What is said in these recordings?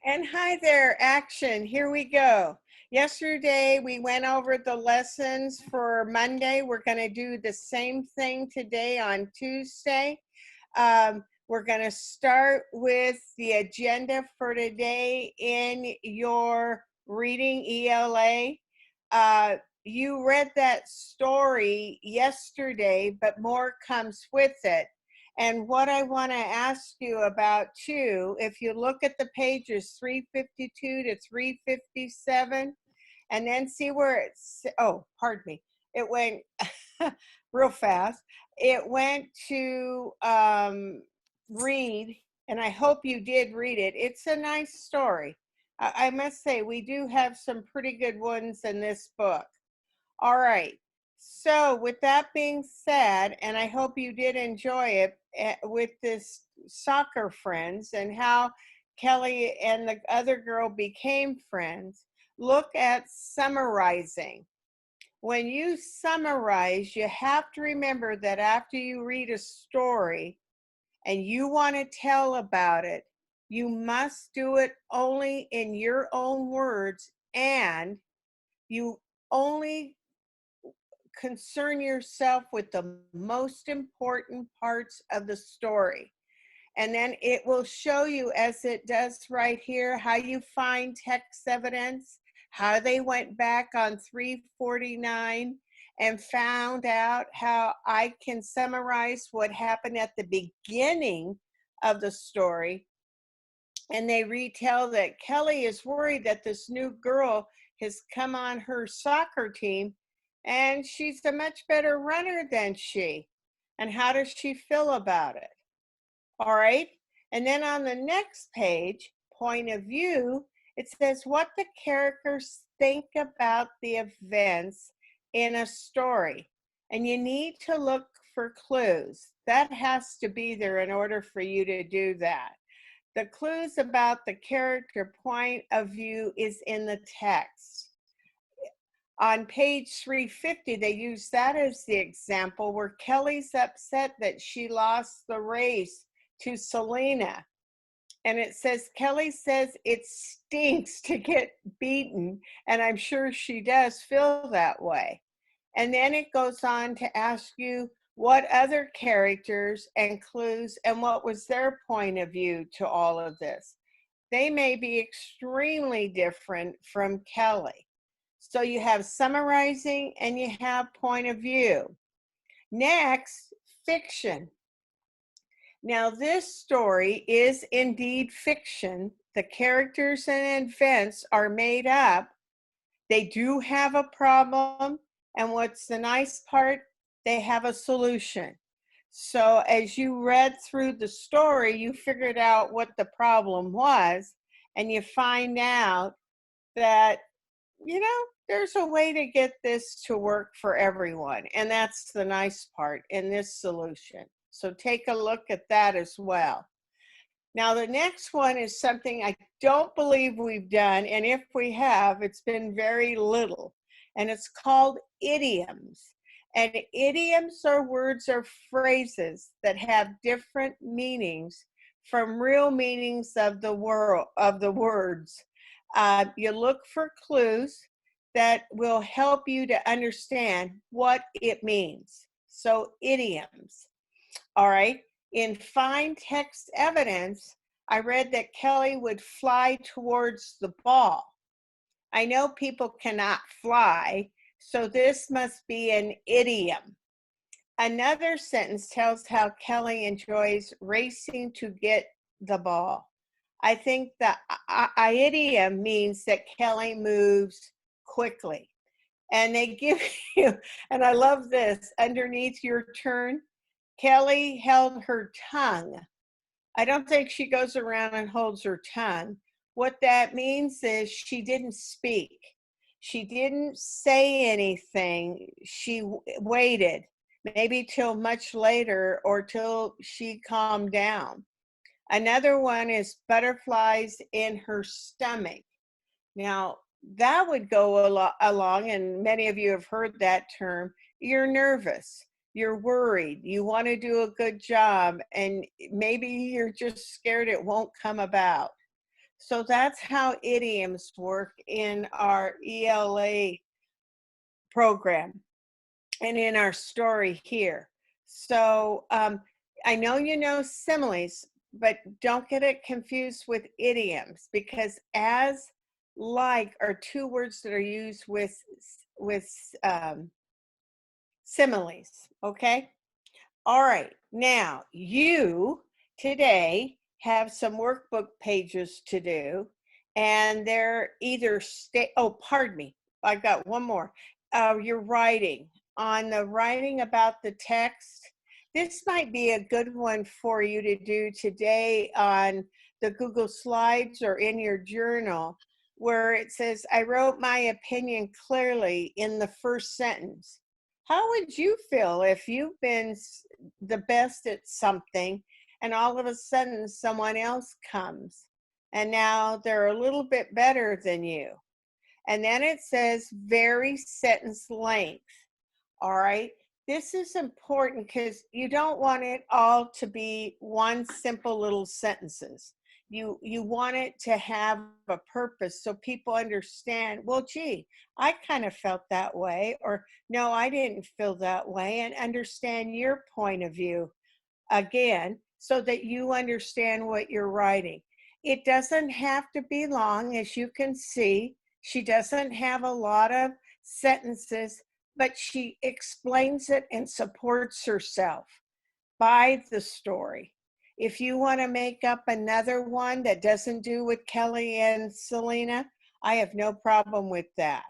And hi there, action. Here we go. Yesterday, we went over the lessons for Monday. We're going to do the same thing today on Tuesday. We're going to start with the agenda for today in your reading ELA. You read that story yesterday, but more comes with it. And what I want to ask you about too, if you look at the pages 352 to 357, and then see where it's, oh, pardon me, it went real fast. It went to read, and I hope you did read it. It's a nice story. I must say, we do have some pretty good ones in this book. All right. So with that being said, and I hope you did enjoy it with this soccer friends and how Kelly and the other girl became friends, look at summarizing. When you summarize, you have to remember that after you read a story and you want to tell about it, you must do it only in your own words, and you only concern yourself with the most important parts of the story. And then it will show you, as it does right here, how you find text evidence, how they went back on 349 and found out how I can summarize what happened at the beginning of the story. And they retell that Kelly is worried that this new girl has come on her soccer team and she's a much better runner than she. And how does she feel about it? All right. And then on the next page, point of view, it says what the characters think about the events in a story. And you need to look for clues. That has to be there in order for you to do that. The clues about the character point of view is in the text. On page 350, they use that as the example where Kelly's upset that she lost the race to Selena. And it says, Kelly says it stinks to get beaten, and I'm sure she does feel that way. And then it goes on to ask you what other characters and clues and what was their point of view to all of this. They may be extremely different from Kelly. So you have summarizing and you have point of view. Next, fiction. Now this story is indeed fiction. The characters and events are made up. They do have a problem, and what's the nice part? They have a solution. So as you read through the story, you figured out what the problem was, and you find out that, you know, there's a way to get this to work for everyone. And that's the nice part in this solution. So take a look at that as well. Now, the next one is something I don't believe we've done. And if we have, it's been very little. And it's called idioms. And idioms are words or phrases that have different meanings from real meanings of the words. You look for clues that will help you to understand what it means. So idioms. All right. In find text evidence, I read that Kelly would fly towards the ball. I know people cannot fly, so this must be an idiom. Another sentence tells how Kelly enjoys racing to get the ball. I think the idiom means that Kelly moves quickly. And they give you, and I love this, underneath your turn, Kelly held her tongue. I don't think she goes around and holds her tongue. What that means is she didn't speak. She didn't say anything. She waited, maybe till much later or till she calmed down. Another one is butterflies in her stomach. Now, that would go along, and many of you have heard that term. You're nervous, you're worried, you want to do a good job, and maybe you're just scared it won't come about. So that's how idioms work in our ELA program and in our story here. So I know you know similes, but don't get it confused with idioms, because as like are two words that are used with similes. Okay. All right. Now you today have some workbook pages to do, and they're either oh, pardon me. I've got one more. You're writing on the writing about the text. This might be a good one for you to do today on the Google Slides or in your journal, where it says, I wrote my opinion clearly in the first sentence. How would you feel if you've been the best at something and all of a sudden someone else comes and now they're a little bit better than you? And then it says vary sentence length. All right. This is important because you don't want it all to be one simple little sentences. You want it to have a purpose so people understand, well, gee, I kind of felt that way, or no, I didn't feel that way, and understand your point of view again, so that you understand what you're writing. It doesn't have to be long, as you can see. She doesn't have a lot of sentences, but she explains it and supports herself by the story. If you want to make up another one that doesn't do with Kelly and Selena, I have no problem with that.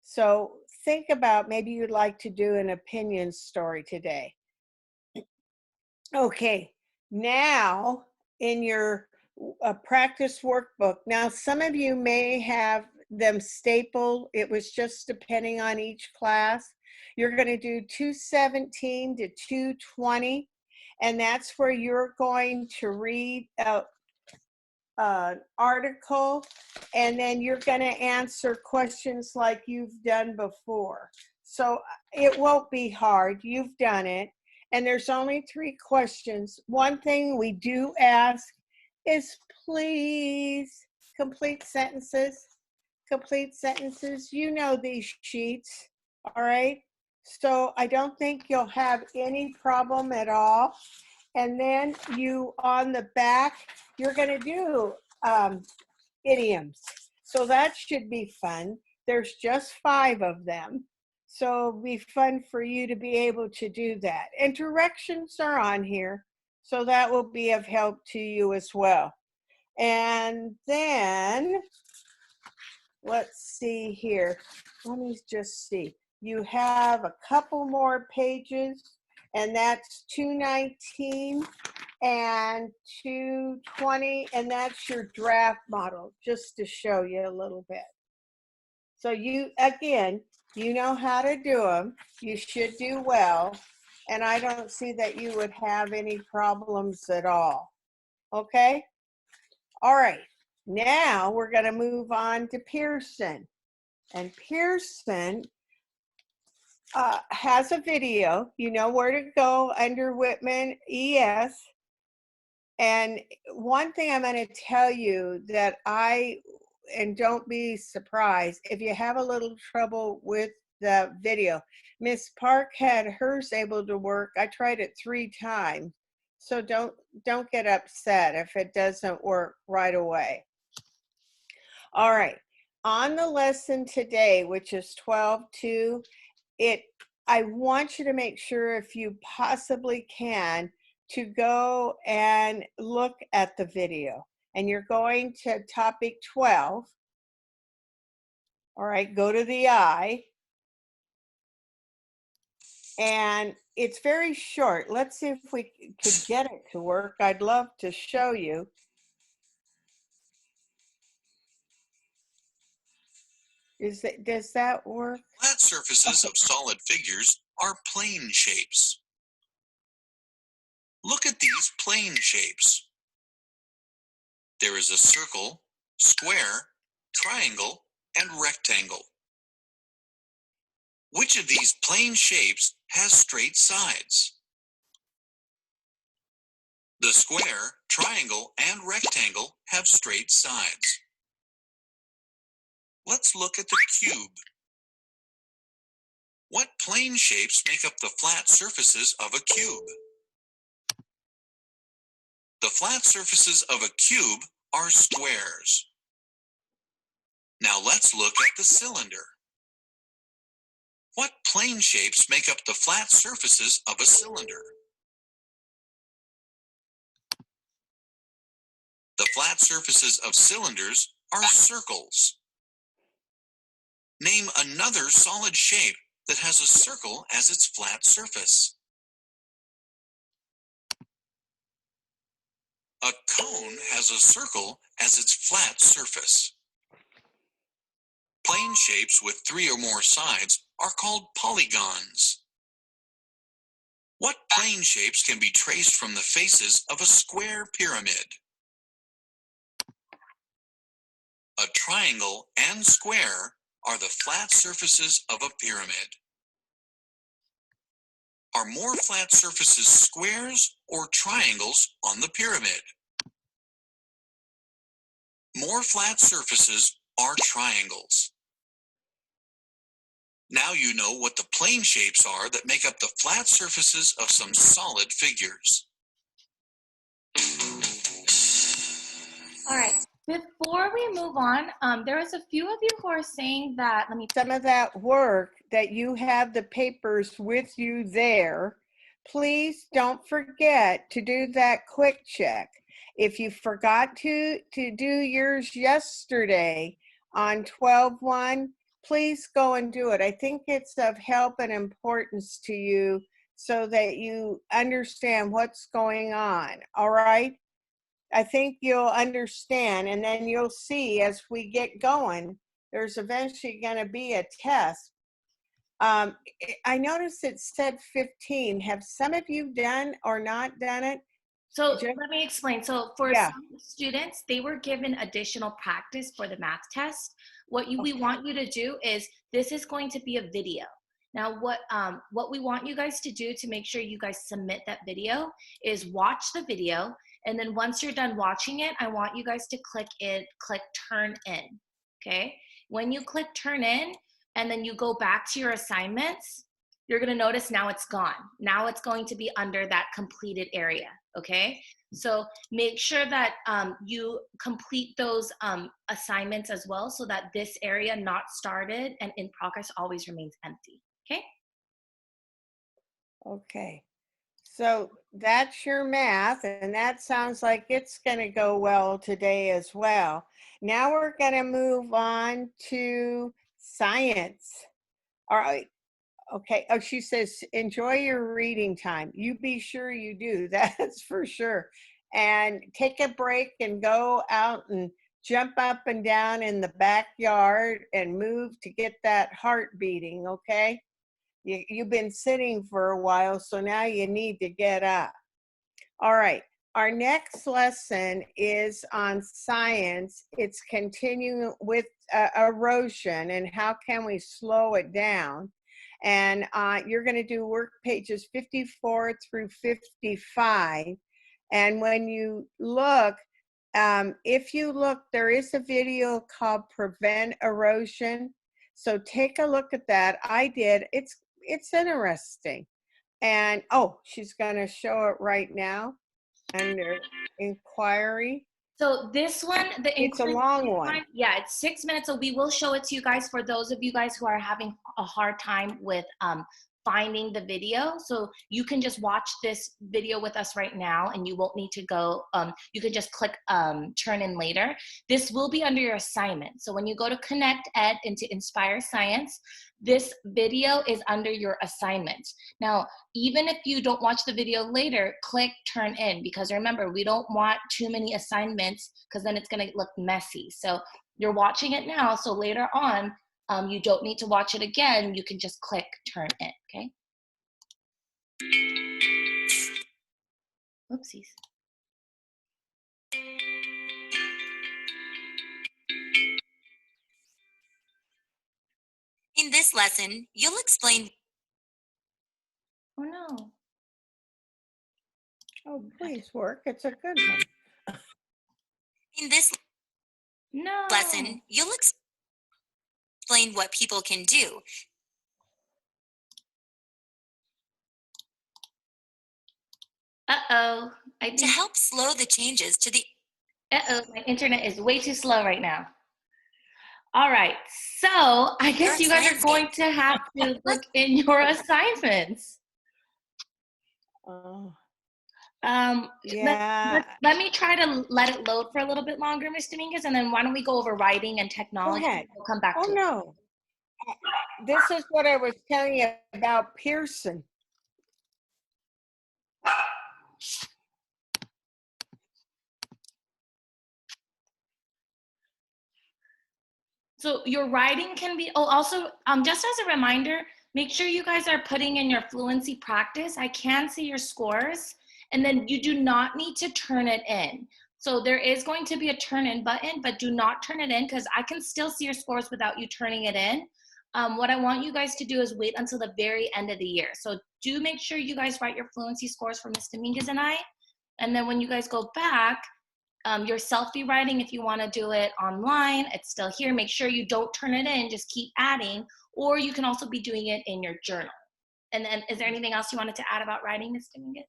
So think about, maybe you'd like to do an opinion story today. Okay, now in your practice workbook, now some of you may have them stapled. It was just depending on each class. You're going to do 217 to 220, and that's where you're going to read article, and then you're going to answer questions like you've done before. So it won't be hard. You've done it. And there's only 3 questions. One thing we do ask is please complete sentences. Complete sentences. You know these sheets, all right? So I don't think you'll have any problem at all. And then you, on the back, you're going to do idioms. So that should be fun. There's just 5 of them. So it'll be fun for you to be able to do that. And directions are on here, so that will be of help to you as well. And then, let's see here. Let me just see. You have a couple more pages, and that's 219 and 220, and that's your draft model, just to show you a little bit. So you, again, you know how to do them. You should do well, and I don't see that you would have any problems at all. Okay? All right. Now we're going to move on to Pearson. And Pearson has a video. You know where to go under Whitman ES. And one thing I'm going to tell you that and don't be surprised if you have a little trouble with the video. Miss Park had hers able to work. I tried it 3 times. So don't get upset if it doesn't work right away. All right. On the lesson today, which is 12-2, I want you to make sure, if you possibly can, to go and look at the video. And you're going to topic 12. All right, go to the I. And it's very short. Let's see if we could get it to work. I'd love to show you. Does that work? Flat surfaces of solid figures are plane shapes. Look at these plane shapes. There is a circle, square, triangle, and rectangle. Which of these plane shapes has straight sides? The square, triangle, and rectangle have straight sides. Let's look at the cube. What plane shapes make up the flat surfaces of a cube? The flat surfaces of a cube are squares. Now let's look at the cylinder. What plane shapes make up the flat surfaces of a cylinder? The flat surfaces of cylinders are circles. Name another solid shape that has a circle as its flat surface. A cone has a circle as its flat surface. Plane shapes with 3 or more sides are called polygons. What plane shapes can be traced from the faces of a square pyramid? A triangle and square are the flat surfaces of a pyramid. Are more flat surfaces squares or triangles on the pyramid? More flat surfaces are triangles. Now you know what the plane shapes are that make up the flat surfaces of some solid figures. All right. Before we move on, there was a few of you who are saying that, Some of that work that you have the papers with you there, please don't forget to do that quick check. If you forgot to do yours yesterday on 12/1, please go and do it. I think it's of help and importance to you so that you understand what's going on, all right? I think you'll understand, and then you'll see as we get going, there's eventually going to be a test. I noticed it said 15. Have some of you done or not done it? so let me explain. So for Yeah. some students, they were given additional practice for the math test. We want you to do is, this is going to be a video. Now, what we want you guys to do to make sure you guys submit that video is watch the video. And then once you're done watching it, I want you guys to click turn in, okay? When you click turn in and then you go back to your assignments, you're gonna notice now it's gone. Now it's going to be under that completed area, okay? So make sure that you complete those assignments as well so that this area not started and in progress always remains empty, okay? Okay. So that's your math, and that sounds like it's going to go well today as well. Now we're going to move on to science. All right. Okay. Oh, she says, enjoy your reading time. You be sure you do. That's for sure. And take a break and go out and jump up and down in the backyard and move to get that heart beating. Okay. You've been sitting for a while, so now you need to get up. All right. Our next lesson is on science. It's continuing with erosion and how can we slow it down. And you're going to do work pages 54 through 55. And when you look, if you look, there is a video called Prevent Erosion. So take a look at that. I did. It's interesting. And oh, she's going to show it right now under inquiry. So this one, It's a long one. Yeah, it's 6 minutes. So we will show it to you guys for those of you guys who are having a hard time with finding the video. So you can just watch this video with us right now and you won't need to go, you can just click turn in later. This will be under your assignment. So when you go to Connect Ed into Inspire Science, this video is under your assignment. Now, even if you don't watch the video later, click turn in, because remember, we don't want too many assignments because then it's gonna look messy. So you're watching it now, so later on, you don't need to watch it again. You can just click turn in, okay? Oopsies. In this lesson, you'll explain. Oh no. Oh, please work. It's a good one. In this No. lesson, you'll explain what people can do Uh-oh. I to think, help slow the changes to the uh-oh, my internet is way too slow right now. All right, so I guess you Earth's guys are going landscape. to have to look in your assignments. Oh, Um, yeah. let me try to let it load for a little bit longer, Ms. Dominguez, and then why don't we go over writing and Go technology? ahead. We'll come back Oh, to it. no. This is what I was telling you about Pearson. So your writing can be, oh, also, just as a reminder, make sure you guys are putting in your fluency practice. I can see your scores, and then you do not need to turn it in. So there is going to be a turn in button, but do not turn it in because I can still see your scores without you turning it in. What I want you guys to do is wait until the very end of the year. So do make sure you guys write your fluency scores for Ms. Dominguez and I. And then when you guys go back, your selfie writing, if you want to do it online, it's still here. Make sure you don't turn it in, just keep adding, or you can also be doing it in your journal. And then is there anything else you wanted to add about writing, Ms. Dominguez?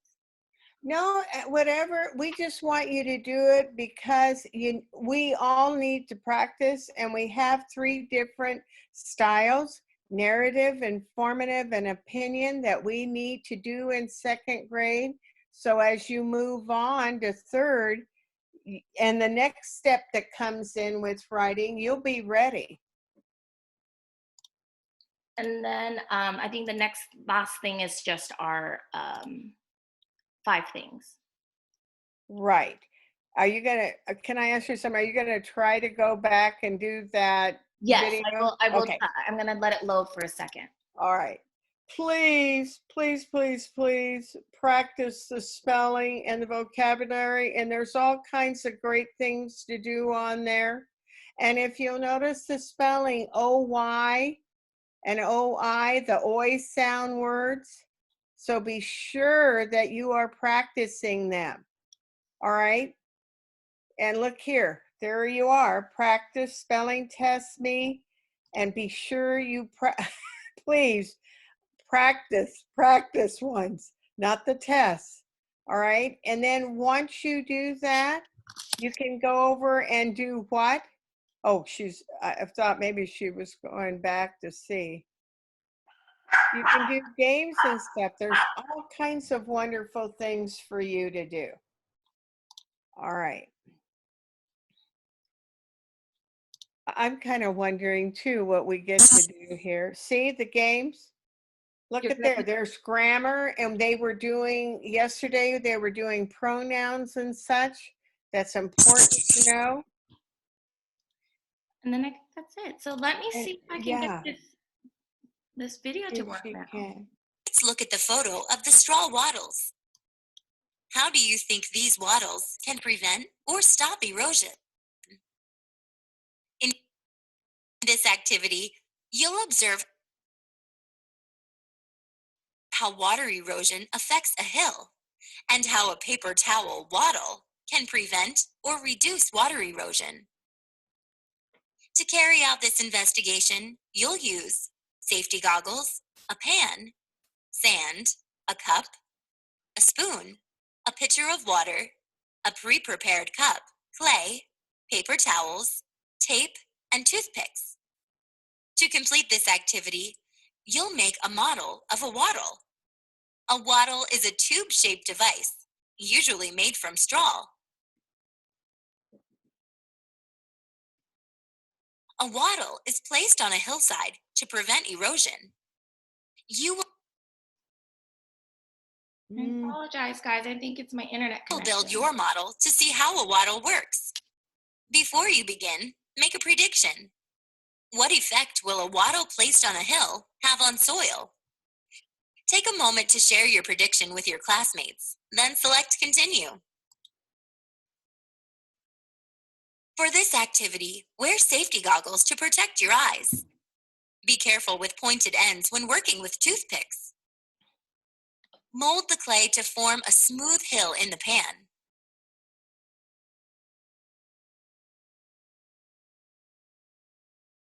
No, whatever. We just want you to do it because we all need to practice, and we have 3 different styles: narrative, informative, and opinion that we need to do in 2nd grade. So as you move on to 3rd, and the next step that comes in with writing, you'll be ready. And then I think the last thing is just our 5 things. Right. Are you gonna, can I ask you something? Are you gonna try to go back and do that Yes, video? I will. Okay. I'm gonna let it load for a second. All right. Please, please, please, please practice the spelling and the vocabulary. And there's all kinds of great things to do on there. And if you'll notice the spelling, OY and OI, the oi sound words. So be sure that you are practicing them. All right. And look here, there you are. Practice spelling test me, and be sure you please practice ones, not the tests. All right. And then once you do that, you can go over and do what? Oh, I thought maybe she was going back to see. You can do games and stuff. There's all kinds of wonderful things for you to do. All right. I'm kind of wondering too what we get to do here. See the games? Look You're at good. there. There's grammar, and they were doing yesterday. They were doing pronouns and such. That's important to know. And then that's it. So let me And see if I can yeah, get this video to if work she now. can. Let's look at the photo of the straw wattles. How do you think these wattles can prevent or stop erosion? In this activity, you'll observe how water erosion affects a hill and how a paper towel wattle can prevent or reduce water erosion. To carry out this investigation, you'll use safety goggles, a pan, sand, a cup, a spoon, a pitcher of water, a pre-prepared cup, clay, paper towels, tape, and toothpicks. To complete this activity, you'll make a model of a wattle. A wattle is a tube-shaped device, usually made from straw. A wattle is placed on a hillside to prevent erosion. You will I apologize, guys. I think it's my internet will connection. build your model to see how a wattle works. Before you begin, make a prediction. What effect will a wattle placed on a hill have on soil? Take a moment to share your prediction with your classmates, then select Continue. For this activity, wear safety goggles to protect your eyes. Be careful with pointed ends when working with toothpicks. Mold the clay to form a smooth hill in the pan.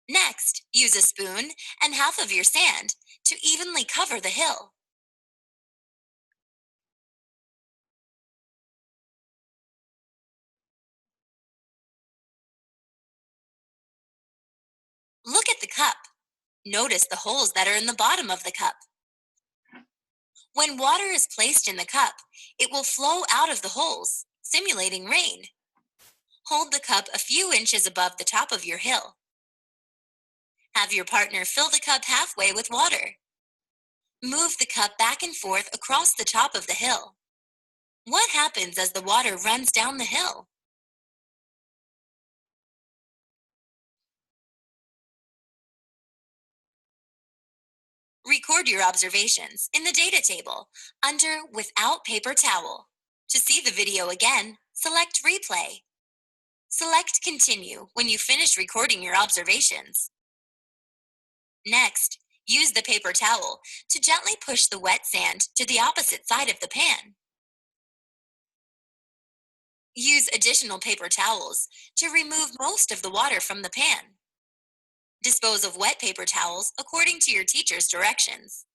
Next, use a spoon and half of your sand to evenly cover the hill. Look at the cup. Notice the holes that are in the bottom of the cup. When water is placed in the cup, it will flow out of the holes, simulating rain. Hold the cup a few inches above the top of your hill. Have your partner fill the cup halfway with water. Move the cup back and forth across the top of the hill. What happens as the water runs down the hill? Record your observations in the data table under Without Paper Towel. To see the video again, select Replay. Select Continue when you finish recording your observations. Next, use the paper towel to gently push the wet sand to the opposite side of the pan. Use additional paper towels to remove most of the water from the pan. Dispose of wet paper towels according to your teacher's directions.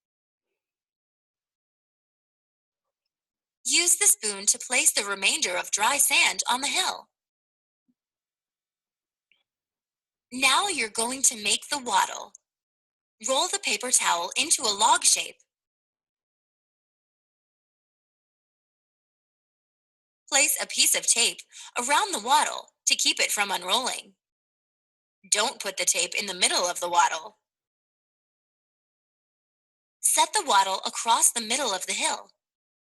Use the spoon to place the remainder of dry sand on the hill. Now you're going to make the waddle. Roll the paper towel into a log shape. Place a piece of tape around the waddle to keep it from unrolling. Don't put the tape in the middle of the waddle. Set the waddle across the middle of the hill.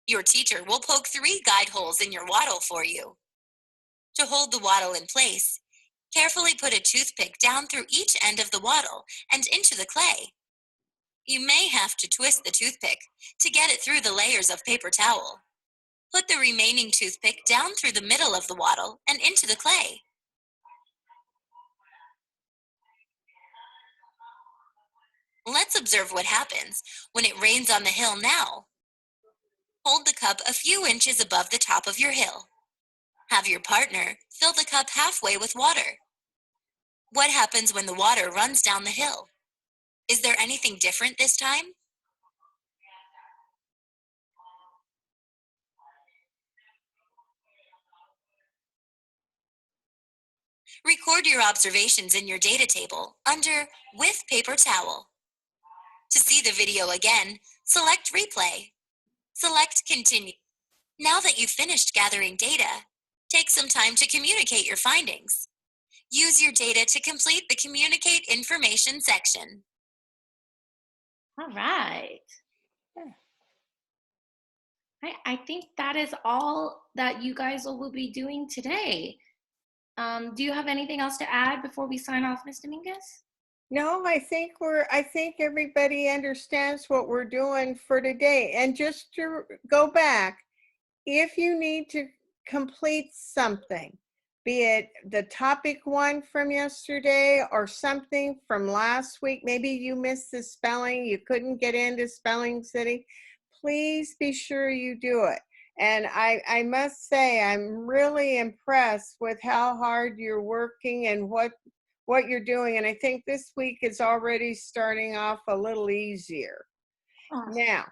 Your teacher will poke 3 guide holes in your waddle for you. To hold the waddle in place, carefully put a toothpick down through each end of the waddle and into the clay. You may have to twist the toothpick to get it through the layers of paper towel. Put the remaining toothpick down through the middle of the waddle and into the clay. Let's observe what happens when it rains on the hill now. Hold the cup a few inches above the top of your hill. Have your partner fill the cup halfway with water. What happens when the water runs down the hill? Is there anything different this time? Record your observations in your data table under With Paper Towel. To see the video again, select Replay. Select Continue. Now that you've finished gathering data, take some time to communicate your findings. Use your data to complete the Communicate Information section. All right. I think that is all that you guys will be doing today. Do you have anything else to add before we sign off, Ms. Dominguez? No, I think everybody understands what we're doing for today. And just to go back, if you need to complete something, be it the topic 1 from yesterday or something from last week, maybe you missed the spelling, you couldn't get into Spelling City, please be sure you do it. And I must say, I'm really impressed with how hard you're working and what you're doing. And I think this week is already starting off a little easier. Awesome. Now,